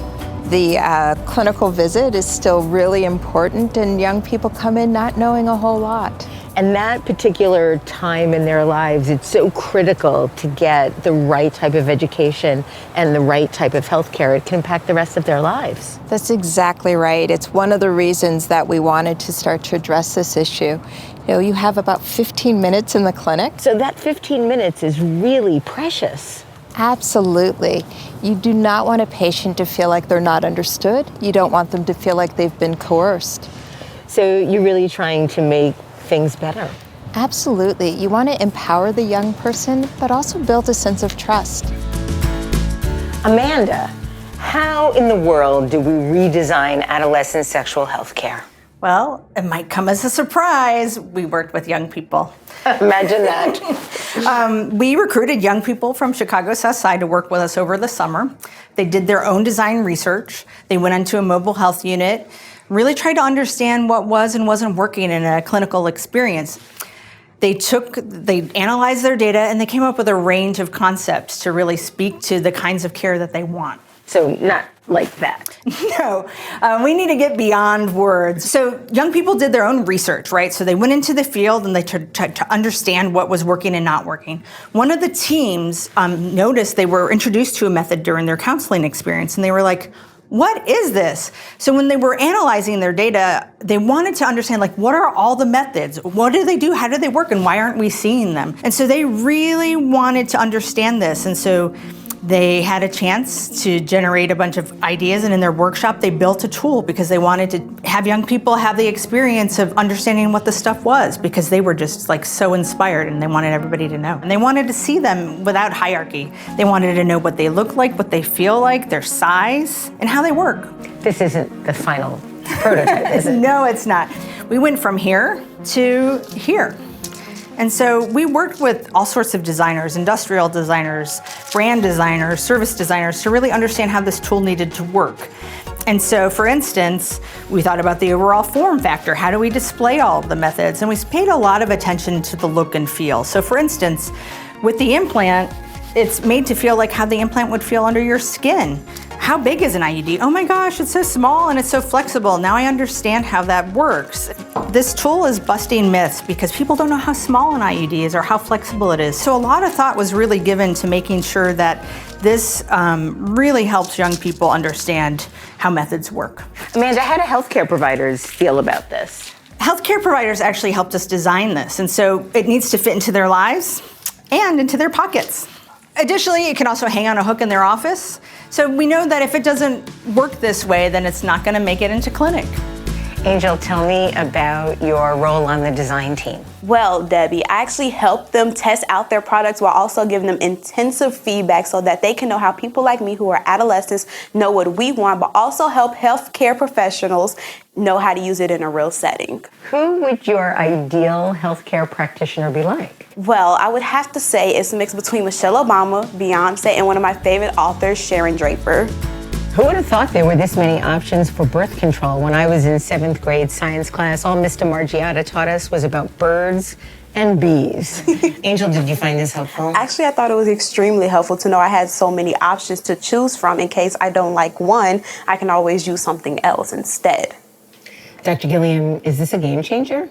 The clinical visit is still really important, and young people come in not knowing a whole lot. And that particular time in their lives, it's so critical to get the right type of education and the right type of health care. It can impact the rest of their lives. That's exactly right. It's one of the reasons that we wanted to start to address this issue. You know, you have about 15 minutes in the clinic. So that 15 minutes is really precious. Absolutely. You do not want a patient to feel like they're not understood. You don't want them to feel like they've been coerced. So you're really trying to make things better. Absolutely. You want to empower the young person, but also build a sense of trust. Amanda, how in the world do we redesign adolescent sexual health care? Well, it might come as a surprise. We worked with young people. Imagine that. We recruited young people from Chicago South Side to work with us over the summer. They did their own design research. They went into a mobile health unit, really tried to understand what was and wasn't working in a clinical experience. They analyzed their data, and they came up with a range of concepts to really speak to the kinds of care that they want. So not like that. No, we need to get beyond words. So young people did their own research, right? So they went into the field and they tried to understand what was working and not working. One of the teams noticed they were introduced to a method during their counseling experience, and they were like, what is this? So when they were analyzing their data, they wanted to understand, like, what are all the methods? What do they do? How do they work? And why aren't we seeing them? And so they really wanted to understand this. And so they had a chance to generate a bunch of ideas, and in their workshop, they built a tool because they wanted to have young people have the experience of understanding what the stuff was, because they were just like so inspired and they wanted everybody to know. And they wanted to see them without hierarchy. They wanted to know what they look like, what they feel like, their size, and how they work. This isn't the final prototype, is it? No, it's not. We went from here to here. And so we worked with all sorts of designers, industrial designers, brand designers, service designers, to really understand how this tool needed to work. And so, for instance, we thought about the overall form factor. How do we display all of the methods? And we paid a lot of attention to the look and feel. So for instance, with the implant, it's made to feel like how the implant would feel under your skin. How big is an IUD? Oh my gosh, it's so small and it's so flexible. Now I understand how that works. This tool is busting myths because people don't know how small an IUD is or how flexible it is. So a lot of thought was really given to making sure that this really helps young people understand how methods work. Amanda, how do healthcare providers feel about this? Healthcare providers actually helped us design this, and so it needs to fit into their lives and into their pockets. Additionally, it can also hang on a hook in their office. So we know that if it doesn't work this way, then it's not going to make it into clinic. Angel, tell me about your role on the design team. Well, Debbie, I actually helped them test out their products while also giving them intensive feedback so that they can know how people like me who are adolescents know what we want, but also help healthcare professionals know how to use it in a real setting. Who would your ideal healthcare practitioner be like? Well, I would have to say it's a mix between Michelle Obama, Beyonce, and one of my favorite authors, Sharon Draper. Who would have thought there were this many options for birth control? When I was in 7th grade science class, all Mr. Margiotta taught us was about birds and bees. Angel, did you find this helpful? Actually, I thought it was extremely helpful to know I had so many options to choose from. In case I don't like one, I can always use something else instead. Dr. Gilliam, is this a game changer?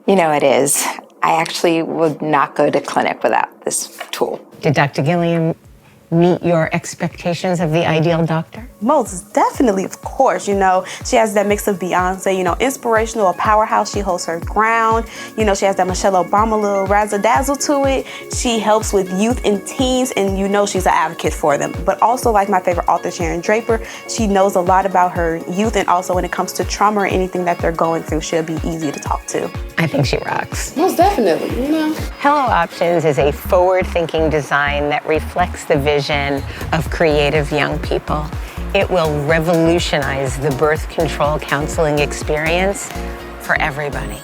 You know it is. I actually would not go to clinic without this tool. Did Dr. Gilliam meet your expectations of the ideal doctor? Most definitely, of course. You know, she has that mix of Beyonce, you know, inspirational, a powerhouse. She holds her ground. You know, she has that Michelle Obama little razzle-dazzle to it. She helps with youth and teens, and you know she's an advocate for them. But also, like my favorite author, Sharon Draper, she knows a lot about her youth, and also when it comes to trauma or anything that they're going through, she'll be easy to talk to. I think she rocks. Most definitely, you know. Hello Options is a forward-thinking design that reflects the vision of creative young people. It will revolutionize the birth control counseling experience for everybody.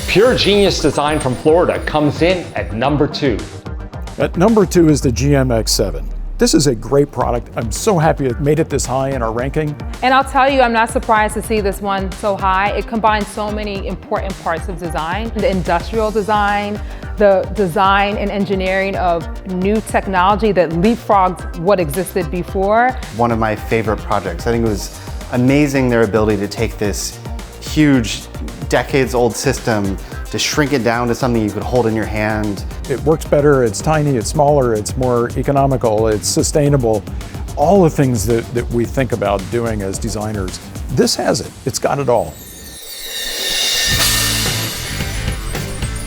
Pure genius design from Florida comes in at number 2. At number 2 is the GMX7. This is a great product. I'm so happy it made it this high in our ranking. And I'll tell you, I'm not surprised to see this one so high. It combines so many important parts of design, the industrial design, the design and engineering of new technology that leapfrogs what existed before. One of my favorite projects. I think it was amazing their ability to take this huge, decades-old system to shrink it down to something you could hold in your hand. It works better, it's tiny, it's smaller, it's more economical, it's sustainable. All the things that we think about doing as designers. This has it. It's got it all.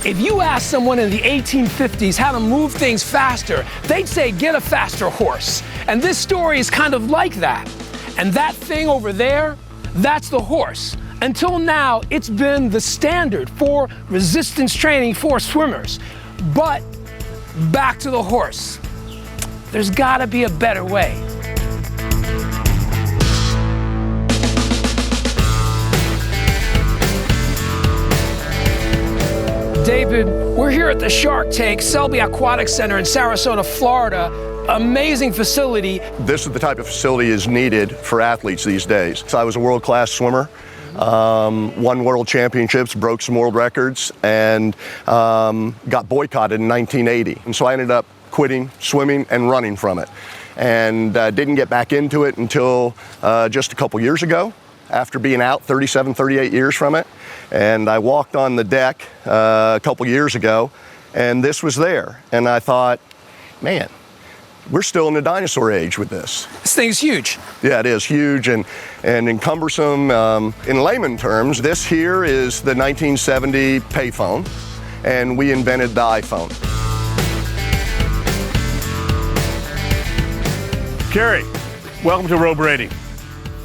If you ask someone in the 1850s how to move things faster, they'd say, get a faster horse. And this story is kind of like that. And that thing over there, that's the horse. Until now, it's been the standard for resistance training for swimmers. But back to the horse. There's gotta be a better way. David, we're here at the Shark Tank Selby Aquatic Center in Sarasota, Florida. Amazing facility. This is the type of facility is needed for athletes these days. So I was a world-class swimmer, won world championships, broke some world records, and got boycotted in 1980. And so I ended up quitting swimming and running from it. And didn't get back into it until just a couple years ago, after being out 37, 38 years from it. And I walked on the deck a couple years ago, and this was there. And I thought, man, we're still in the dinosaur age with this. This thing's huge. Yeah, it is huge and cumbersome. In layman terms, this here is the 1970 payphone, and we invented the iPhone. Carrie, welcome to Roe Brady.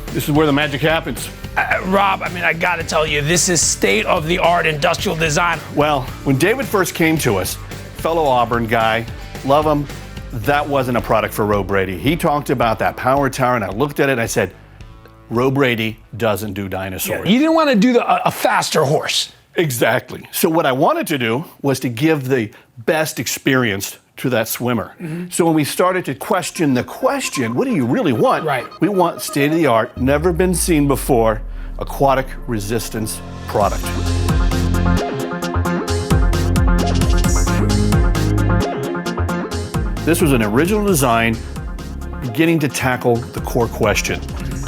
This is where the magic happens. Rob, I mean, I gotta tell you, this is state-of-the-art industrial design. Well, when David first came to us, fellow Auburn guy, love him, that wasn't a product for Roe Brady. He talked about that power tower, and I looked at it and I said, Roe Brady doesn't do dinosaurs. Yeah, you didn't want to do a faster horse. Exactly. So what I wanted to do was to give the best experience to that swimmer. Mm-hmm. So when we started to question the question, what do you really want? Right. We want state-of-the-art, never been seen before, aquatic resistance product. This was an original design beginning to tackle the core question.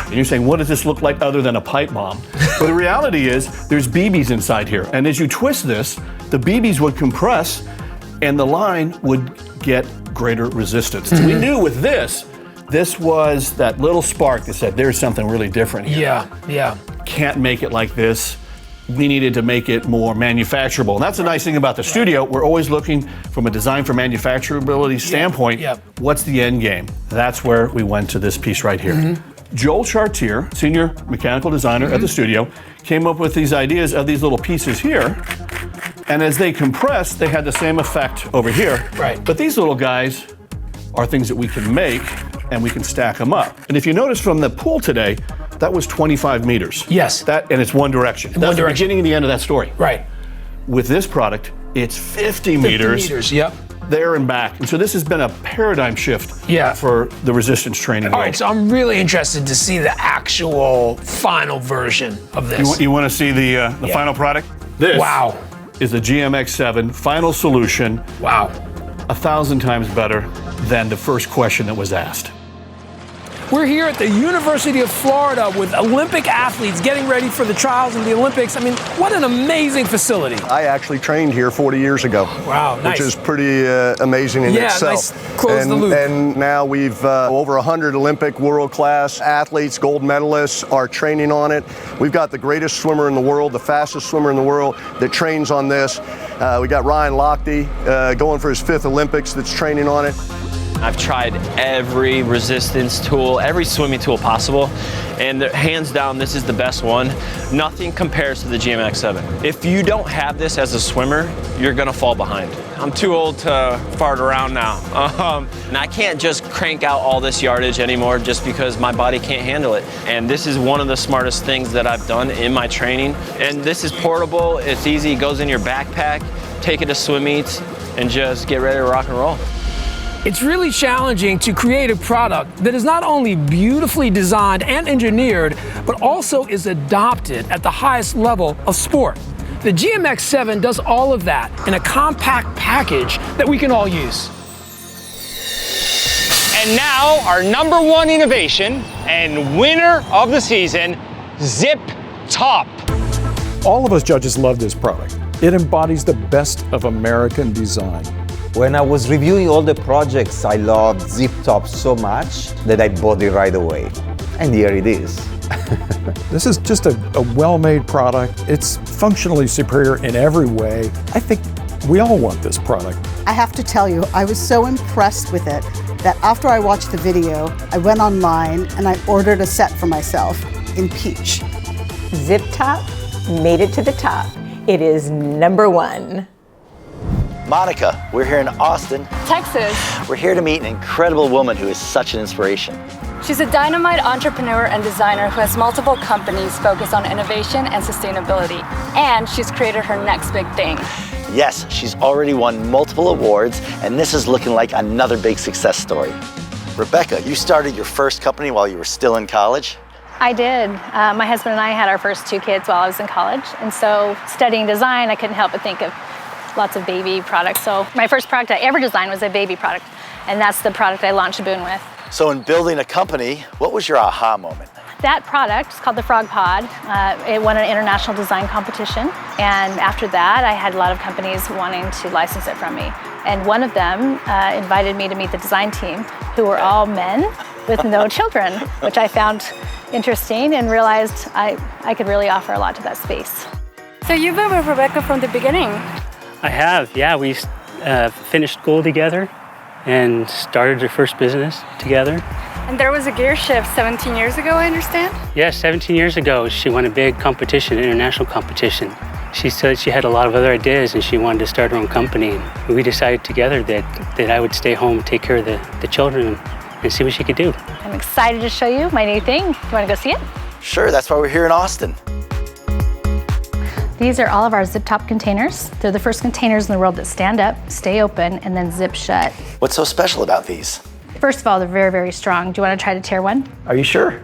And you're saying, what does this look like other than a pipe bomb? Well, the reality is there's BBs inside here. And as you twist this, the BBs would compress and the line would get greater resistance. Mm-hmm. So we knew with this was that little spark that said, there's something really different here. Yeah. Can't make it like this. We needed to make it more manufacturable. And that's the nice thing about the studio. We're always looking from a design for manufacturability standpoint. What's the end game? That's where we went to this piece right here. Mm-hmm. Joel Chartier, senior mechanical designer at the studio, came up with these ideas of these little pieces here. And as they compressed, they had the same effect over here. Right. But these little guys are things that we can make and we can stack them up. And if you notice from the pool today, that was 25 meters. Yes. And it's one direction. That's the beginning and the end of that story. Right. With this product, it's 50 meters. 50 meters, yep. There and back. And so this has been a paradigm shift for the resistance training. All right, so I'm really interested to see the actual final version of this. You want to see the final product? This is the GMX7 final solution. Wow. 1,000 times better than the first question that was asked. We're here at the University of Florida with Olympic athletes getting ready for the trials in the Olympics. I mean, what an amazing facility. I actually trained here 40 years ago. Wow, nice. Which is pretty amazing in itself. Nice. Close the loop. And now we've over 100 Olympic world-class athletes, gold medalists are training on it. We've got the greatest swimmer in the world, the fastest swimmer in the world that trains on this. We got Ryan Lochte going for his 5th Olympics that's training on it. I've tried every resistance tool, every swimming tool possible, and hands down, this is the best one. Nothing compares to the GMX7. If you don't have this as a swimmer, you're gonna fall behind. I'm too old to fart around now. And I can't just crank out all this yardage anymore just because my body can't handle it. And this is one of the smartest things that I've done in my training. And this is portable, it's easy, it goes in your backpack, take it to swim meets, and just get ready to rock and roll. It's really challenging to create a product that is not only beautifully designed and engineered, but also is adopted at the highest level of sport. The GMX7 does all of that in a compact package that we can all use. And now, our #1 innovation and winner of the season, Zip Top. All of us judges love this product. It embodies the best of American design. When I was reviewing all the projects, I loved Zip Top so much that I bought it right away. And here it is. This is just a well-made product. It's functionally superior in every way. I think we all want this product. I have to tell you, I was so impressed with it that after I watched the video, I went online and I ordered a set for myself in peach. Zip Top made it to the top. It is #1. Monica, we're here in Austin, Texas. We're here to meet an incredible woman who is such an inspiration. She's a dynamite entrepreneur and designer who has multiple companies focused on innovation and sustainability. And she's created her next big thing. Yes, she's already won multiple awards, and this is looking like another big success story. Rebecca, you started your first company while you were still in college? I did. My husband and I had our first 2 kids while I was in college. And so studying design, I couldn't help but think of lots of baby products. So my first product I ever designed was a baby product. And that's the product I launched Boon with. So in building a company, what was your aha moment? That product is called the Frog Pod. It won an international design competition. And after that, I had a lot of companies wanting to license it from me. And one of them invited me to meet the design team, who were all men with no children, which I found interesting and realized I could really offer a lot to that space. So you've been with Rebecca from the beginning. I have, yeah. We finished school together and started our first business together. And there was a gear shift 17 years ago, I understand? Yeah, 17 years ago, she won a big competition, international competition. She said she had a lot of other ideas and she wanted to start her own company. And we decided together that I would stay home and take care of the children and see what she could do. I'm excited to show you my new thing. You want to go see it? Sure, that's why we're here in Austin. These are all of our zip top containers. They're the first containers in the world that stand up, stay open, and then zip shut. What's so special about these? First of all, they're very, very strong. Do you want to try to tear one? Are you sure?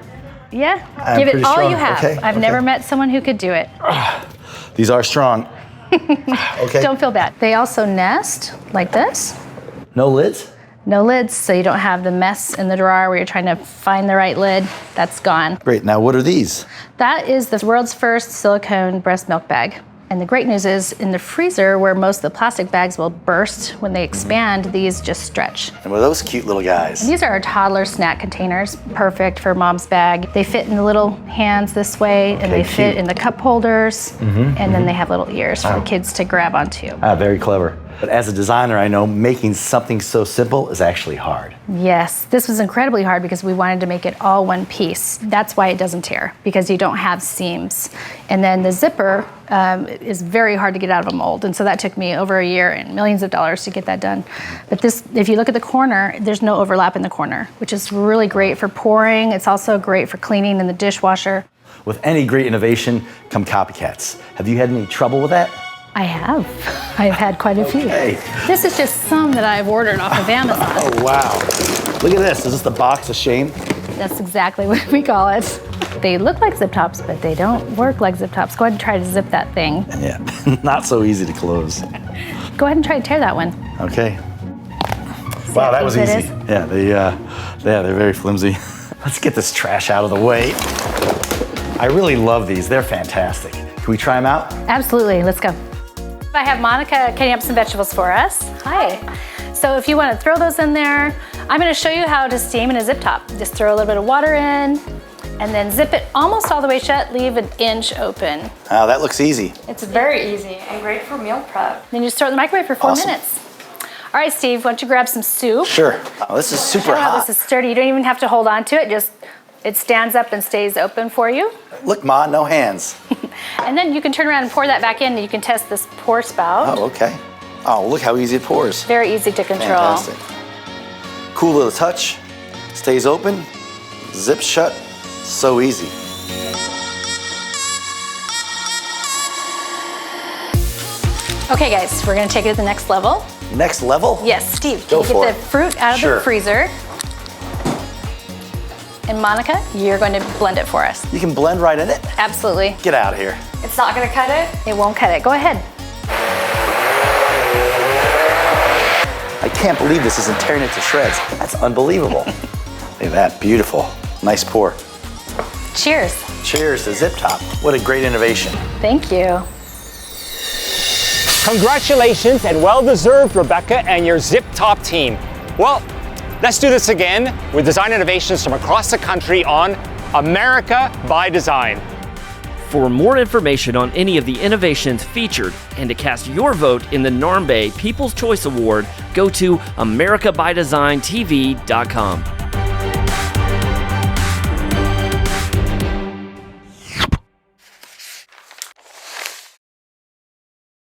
Yeah, I'm give it pretty all strong. you have. Okay, I've never met someone who could do it. These are strong. Okay. Don't feel bad. They also nest like this. No lids? No lids, so you don't have the mess in the drawer where you're trying to find the right lid. That's gone. Great, now what are these? That is the world's first silicone breast milk bag. And the great news is in the freezer where most of the plastic bags will burst when they expand, these just stretch. And what are those cute little guys? And these are our toddler snack containers, perfect for mom's bag. They fit in the little hands this way, and they fit in the cup holders, and then they have little ears for the kids to grab onto. Very clever. But as a designer, I know making something so simple is actually hard. Yes, this was incredibly hard because we wanted to make it all one piece. That's why it doesn't tear, because you don't have seams. And then the zipper is very hard to get out of a mold. And so that took me over a year and millions of dollars to get that done. But this, if you look at the corner, there's no overlap in the corner, which is really great for pouring. It's also great for cleaning in the dishwasher. With any great innovation come copycats. Have you had any trouble with that? I have. I've had quite a few. This is just some that I've ordered off of Amazon. Oh, wow. Look at this. Is this the box of shame? That's exactly what we call it. They look like zip tops, but they don't work like zip tops. Go ahead and try to zip that thing. Yeah, not so easy to close. Go ahead and try to tear that one. Okay. Wow, that was easy. Yeah, they're very flimsy. Let's get this trash out of the way. I really love these. They're fantastic. Can we try them out? Absolutely. Let's go. I have Monica cutting up some vegetables for us. Hi. So if you want to throw those in there, I'm going to show you how to steam in a zip top. Just throw a little bit of water in and then zip it almost all the way shut, leave an inch open. Oh, that looks easy. It's very easy and great for meal prep. Then you just throw it in the microwave for 4 minutes. All right, Steve, why don't you grab some soup? Sure. Oh, this is super hot. This is sturdy. You don't even have to hold on to it. Just it stands up and stays open for you. Look, Ma, no hands. And then you can turn around and pour that back in and you can test this pour spout. Oh, okay. Oh, look how easy it pours. Very easy to control. Fantastic. Cool little touch. Stays open. Zips shut. So easy. Okay guys, we're gonna take it to the next level. Next level? Yes, Steve, Go can you for get the fruit out of the freezer? And Monica, you're going to blend it for us. You can blend right in it? Absolutely. Get out of here. It's not gonna cut it? It won't cut it. Go ahead. I can't believe this isn't tearing it to shreds. That's unbelievable. Look at that, beautiful. Nice pour. Cheers. Cheers to Zip Top. What a great innovation. Thank you. Congratulations and well-deserved, Rebecca and your Zip Top team. Well, let's do this again with design innovations from across the country on America by Design. For more information on any of the innovations featured and to cast your vote in the Narmbay People's Choice Award, go to AmericaByDesignTV.com.